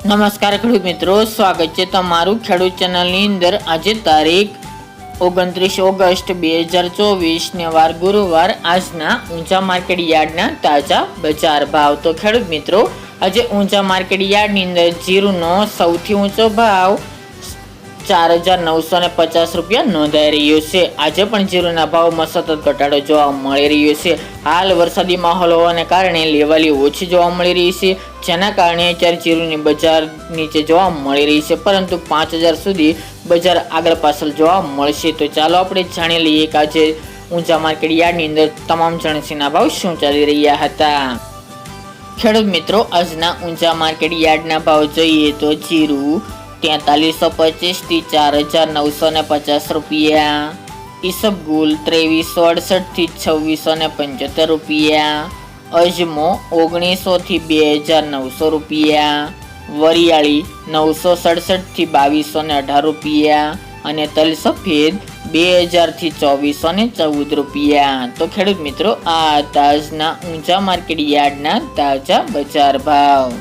નમસ્કાર ખેડૂત મિત્રો, સ્વાગત છે તમારું ખેડૂત ચેનલની અંદર। આજે તારીખ 29 ઓગસ્ટ 2024 ને વાર ગુરુવાર। આજના ઊંચા માર્કેટ યાર્ડના તાજા બજાર ભાવ। તો ખેડૂત મિત્રો, આજે ઊંચા માર્કેટ યાર્ડની અંદર જીરુનો સૌથી ઊંચો ભાવ 4,950 રૂપિયા નોંધાઈ રહ્યો છે। આજે પણ જીરુના ભાવમાં સતત ઘટાડો જોવા મળી રહ્યો છે। હાલ વરસાદી માહોલ હોવાને કારણે લેવાલી ઓછી જોવા મળી રહી છે, જેના કારણે અત્યારે જીરુની બજાર નીચે જોવા મળી રહી છે, પરંતુ 5,000 સુધી બજાર આગળ પાછળ જોવા મળશે। તો ચાલો આપણે જાણી લઈએ કે આજે ઊંચા માર્કેટ યાર્ડની અંદર તમામ જણસીના ભાવ શું ચાલી રહ્યા હતા। ખેડૂત મિત્રો, આજના ઊંચા માર્કેટ યાર્ડના ભાવ જોઈએ તો જીરું 4325 થી 4,950 રૂપિયા, ઈસબગુલ 2368 થી 2675 રૂપિયા, અજમો 1900 થી 2,900 રૂપિયા, વરિયાળી 967 થી 2,218 રૂપિયા અને તલ સફેદ 2,000 થી 2,414 રૂપિયા। તો ખેડૂત મિત્રો, આ તાજના ઊંચા માર્કેટ યાર્ડના તાજા બજાર ભાવ।